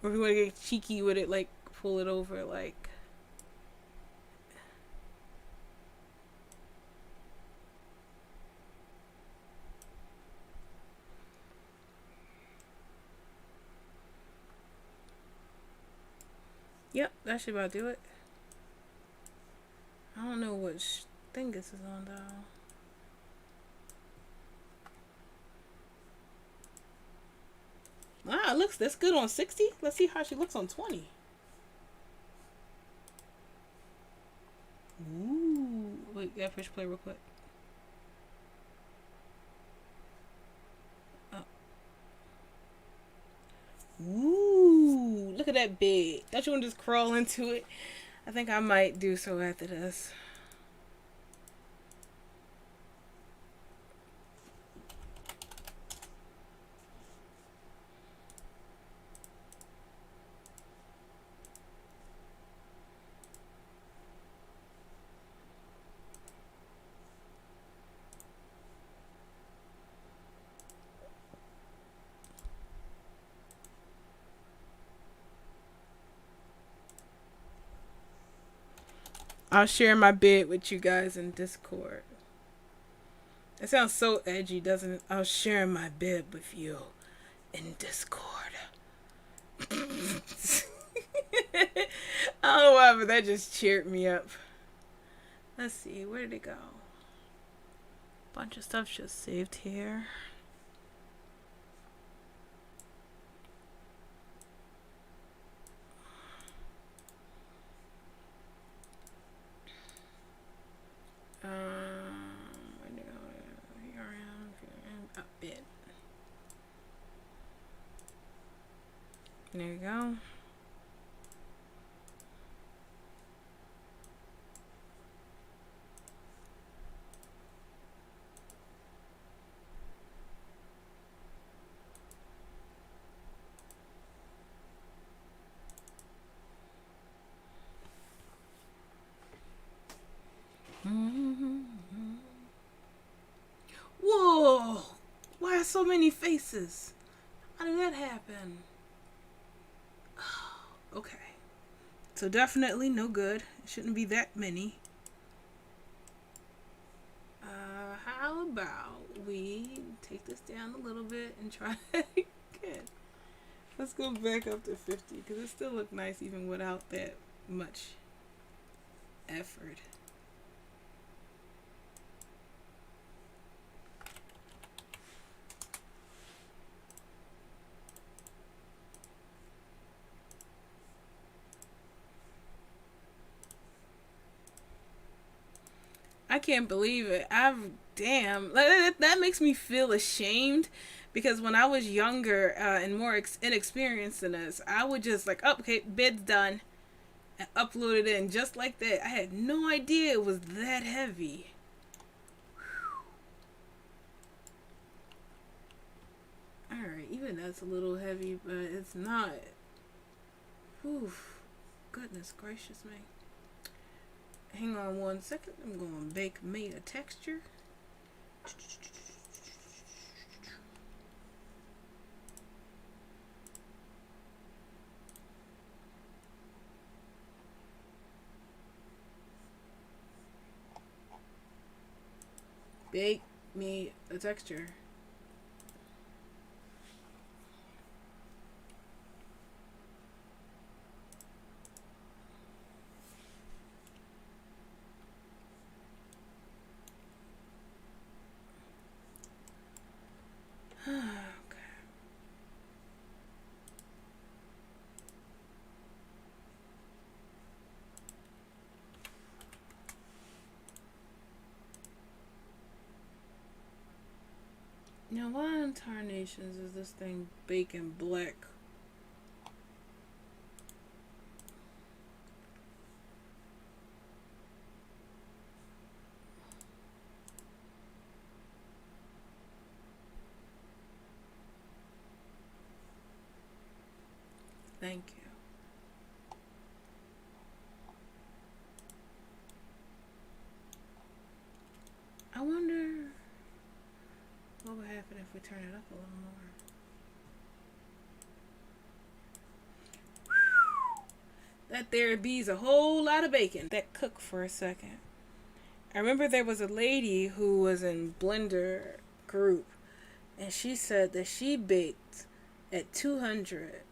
Or if you want to get cheeky with it, like pull it over like. Yep, that should about do it. I don't know which thing this is on though. Ah, it looks that's good on 60. Let's see how she looks on 20. Ooh, wait, gotta push play real quick. Oh. Ooh, look at that bed. Don't you want to just crawl into it? I think I might do so after this. I'll share my bed with you guys in Discord. It sounds so edgy, doesn't it? I'll share my bed with you in Discord. I don't know why, but that just cheered me up. Let's see, where did it go? Bunch of stuff just saved here. Where did it go? Here I am. Up it. There you go. Whoa! Why so many faces? How did that happen? Okay. So definitely no good. It shouldn't be that many. How about we take this down a little bit and try again? Let's go back up to 50 because it still looked nice even without that much effort. I can't believe it. That makes me feel ashamed because when I was younger and more inexperienced in this, I would just like, oh, okay, bid's done, and upload it in just like that. I had no idea it was that heavy. Alright, even that's a little heavy, but it's not. Oof. Goodness gracious me. Hang on 1 second. I'm going to bake me a texture. Bake me a texture. Now, why in tarnations is this thing bacon black? Thank you. I wonder what would happen if we turn it up a little more. That there bees a whole lot of bacon. That cooked for a second. I remember there was a lady who was in Blender group, and she said that she baked at 200.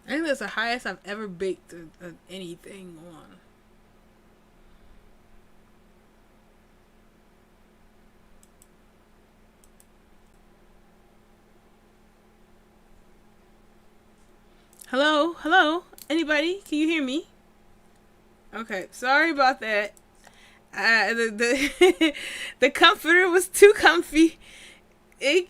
I think that's the highest I've ever baked anything on. Hello? Hello? Anybody? Can you hear me? Okay, sorry about that. The the comforter was too comfy.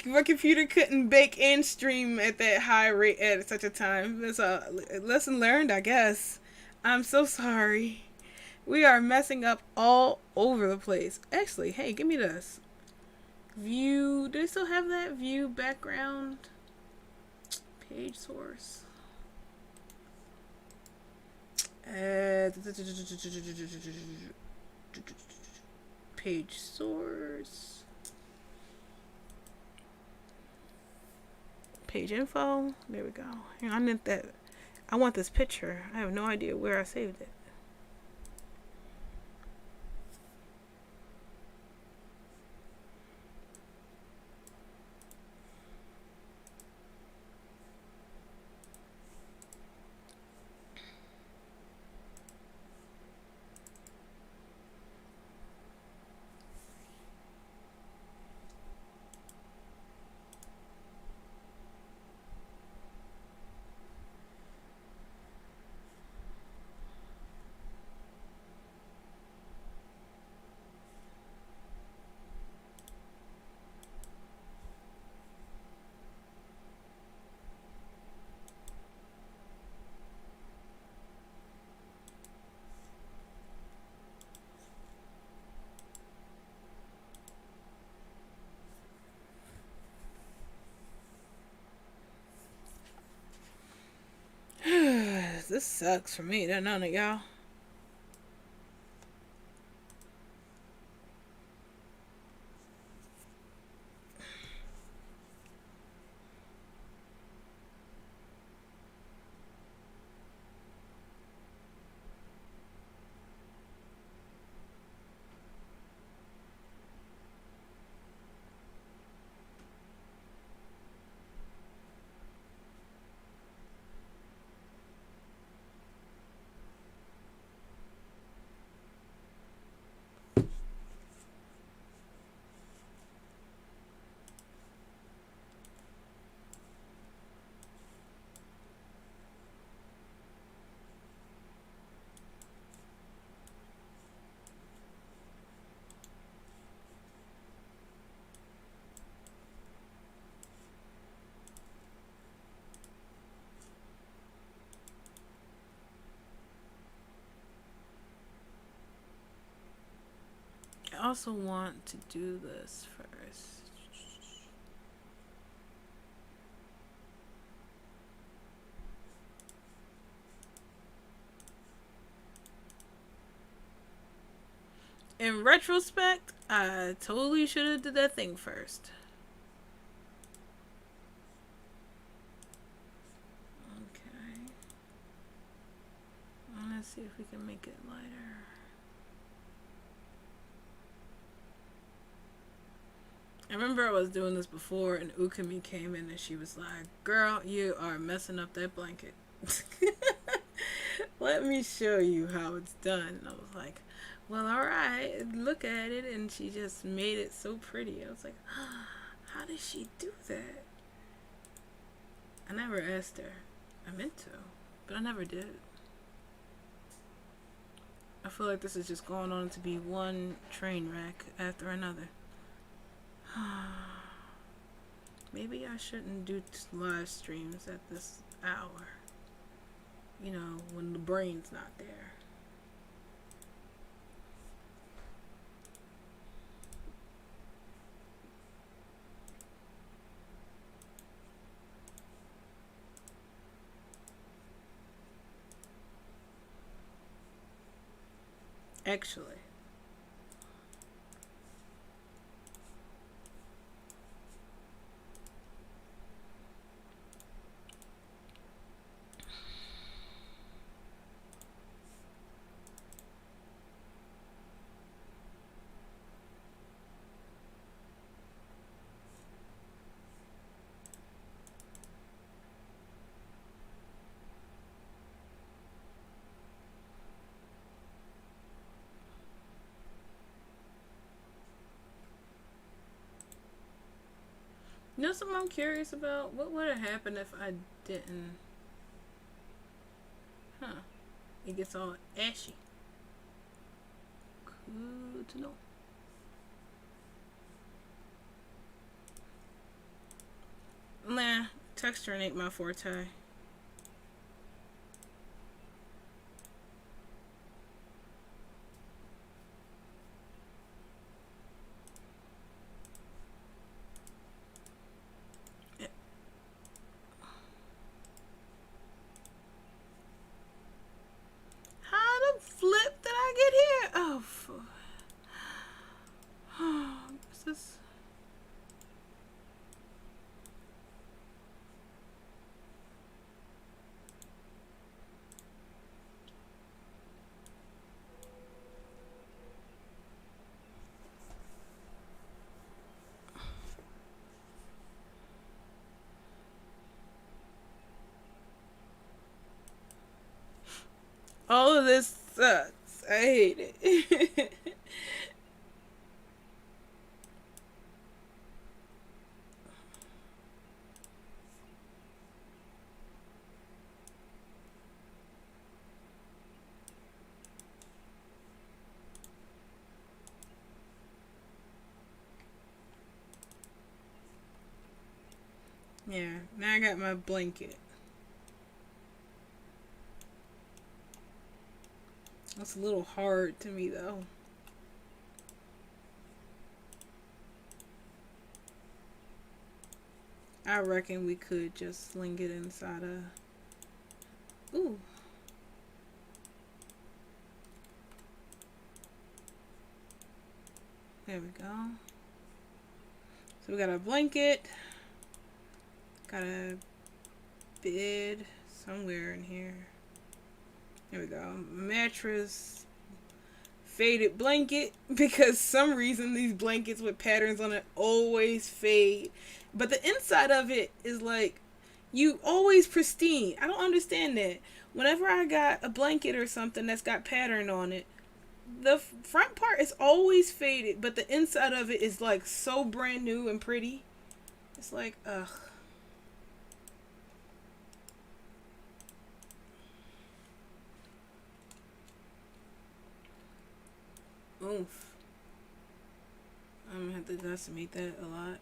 My computer couldn't bake and stream at that high rate at such a time. It's a lesson learned, I guess. I'm so sorry. We are messing up all over the place. Actually, hey, give me this. View. Do they still have that? View background. Page source. Page source. Page info. There we go. I meant that. I want this picture. I have no idea where I saved it. This sucks for me. Don't know it, y'all. I also want to do this first. In retrospect, I totally should have did that thing first. Okay. Let's see if we can make it lighter. I remember I was doing this before and Ukami came in and she was like, "Girl, you are messing up that blanket." Let me show you how it's done. And I was like, well, alright, look at it. And she just made it so pretty. I was like, how did she do that? I never asked her. I meant to, but I never did. I feel like this is just going on to be one train wreck after another. Maybe I shouldn't do live streams at this hour. You know, when the brain's not there. Actually, you know something I'm curious about? What would have happened if I didn't Huh. It gets all ashy. Good to know. Nah, texture ain't my forte. How the flip did I get here? Oh, what's this? All of this sucks. I hate it. Yeah, now I got my blanket. That's a little hard to me though. I reckon we could just sling it inside a. Ooh. There we go. So we got a blanket. Got a bed somewhere in here. There we go. Mattress. Faded blanket. Because some reason these blankets with patterns on it always fade. But the inside of it is like you always pristine. I don't understand that. Whenever I got a blanket or something that's got pattern on it, the front part is always faded, but the inside of it is like so brand new and pretty. It's like, ugh. Oof. I'm gonna have to decimate that a lot.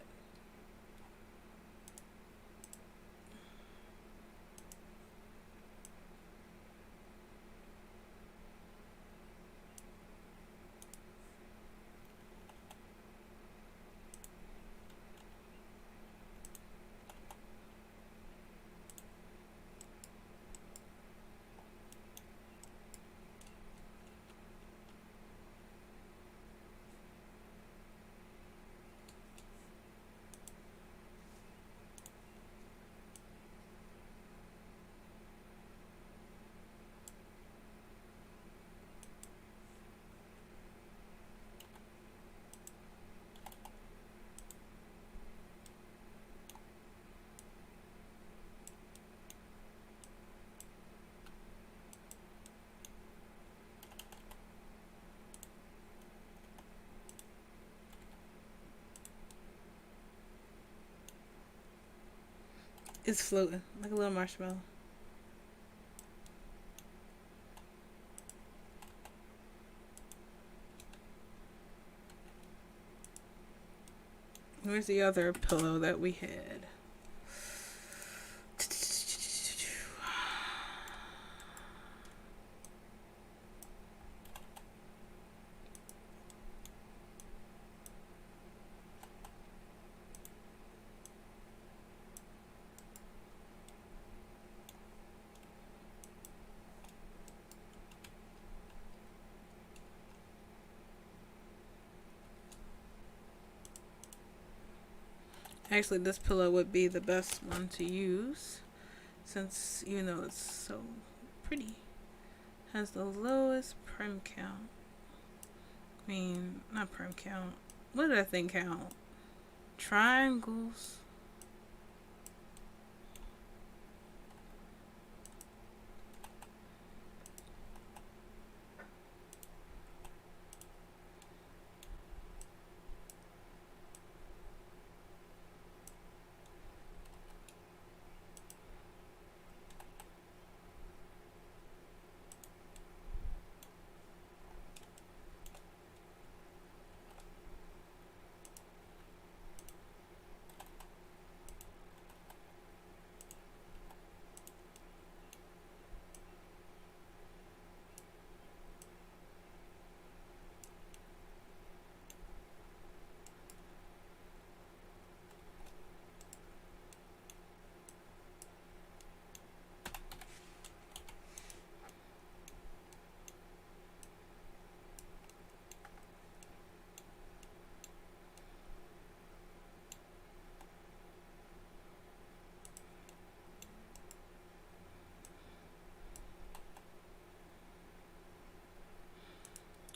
It's floating like a little marshmallow. Where's the other pillow that we had? Actually, this pillow would be the best one to use, since even though it's so pretty, has the lowest prim count. I mean, not prim count. What did I think count? Triangles.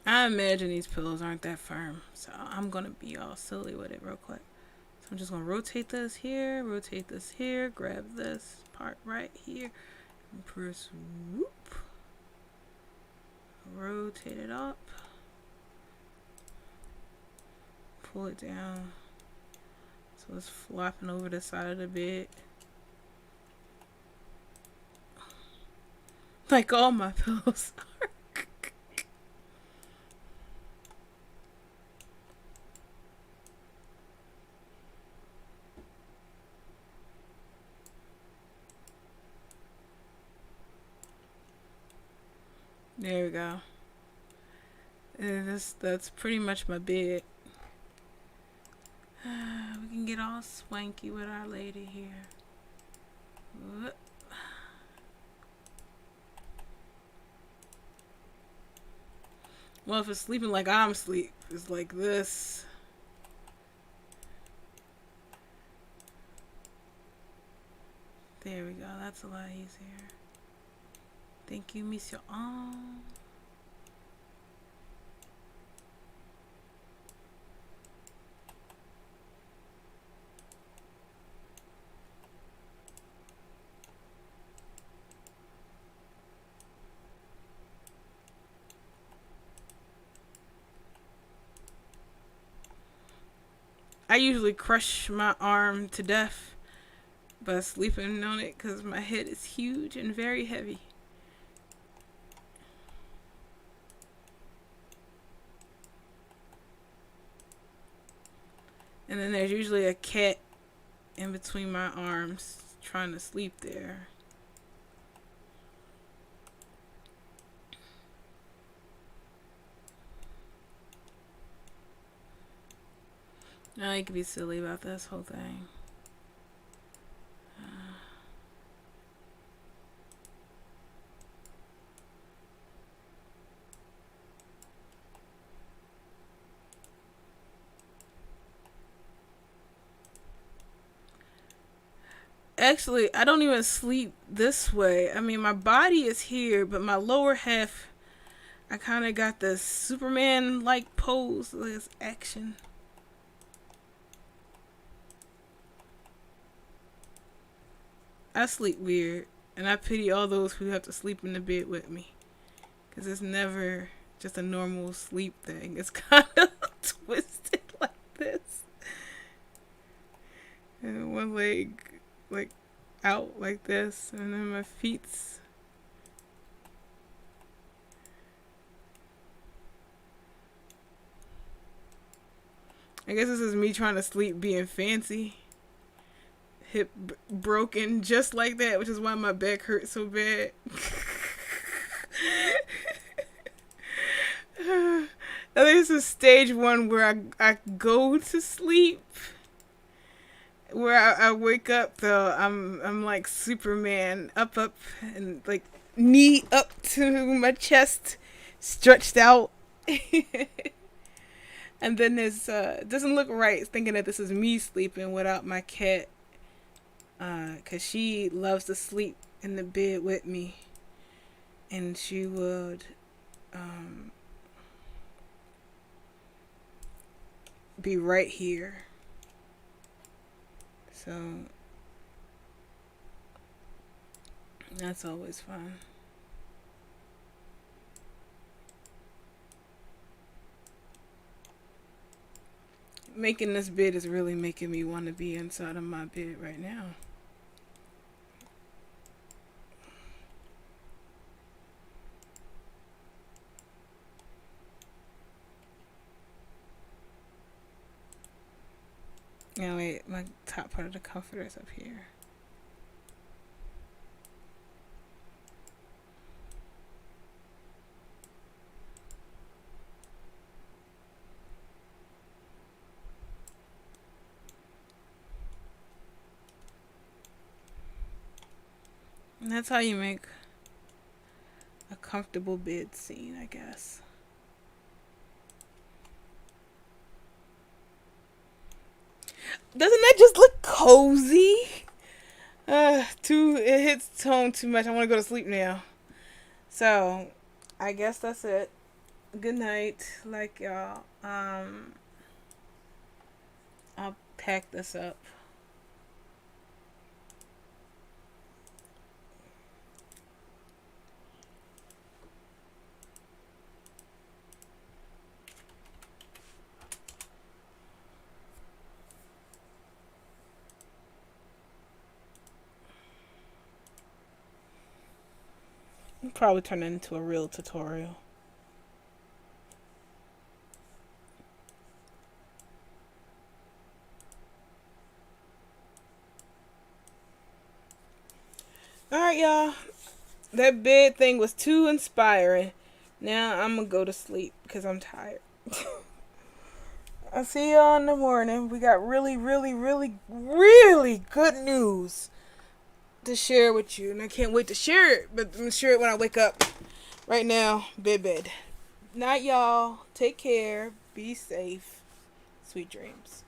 I imagine these pillows aren't that firm, so I'm gonna be all silly with it real quick. So I'm just gonna rotate this here, grab this part right here, and press whoop, rotate it up, pull it down, so it's flopping over the side of the bed. Like all my pillows are. There we go. And that's pretty much my bed. We can get all swanky with our lady here. Whoop. Well, if it's sleeping like I'm asleep, it's like this. There we go. That's a lot easier. Thank you, Monsieur. I usually crush my arm to death by sleeping on it because my head is huge and very heavy. And then there's usually a cat in between my arms trying to sleep there. Now you can be silly about this whole thing. Actually, I don't even sleep this way. I mean, my body is here, but my lower half, I kind of got this Superman-like pose, this action. I sleep weird, and I pity all those who have to sleep in the bed with me, because it's never just a normal sleep thing. It's kind of twisted like this, and one leg like out like this, and then my feet's I guess this is me trying to sleep being fancy. Hip broken just like that, which is why my back hurts so bad. I think this is stage one where I go to sleep. Where I wake up though, I'm like Superman, up, and like knee up to my chest, stretched out. And then there's it doesn't look right thinking that this is me sleeping without my cat, cause she loves to sleep in the bed with me, and she would be right here. So that's always fun. Making this bed is really making me want to be inside of my bed right now. Yeah, wait, my top part of the comforter is up here. And that's how you make a comfortable bed scene, I guess. Doesn't that just look cozy? It hits tone too much. I want to go to sleep now. So, I guess that's it. Good night. Like y'all. I'll pack this up. I'll probably turn it into a real tutorial. Alright, y'all. That bed thing was too inspiring. Now I'm gonna go to sleep because I'm tired. I'll see y'all in the morning. We got really, really, really, really good news to share with you. And I can't wait to share it, but I'm gonna share it when I wake up. Right now, bed. Night, y'all. Take care. Be safe. Sweet dreams.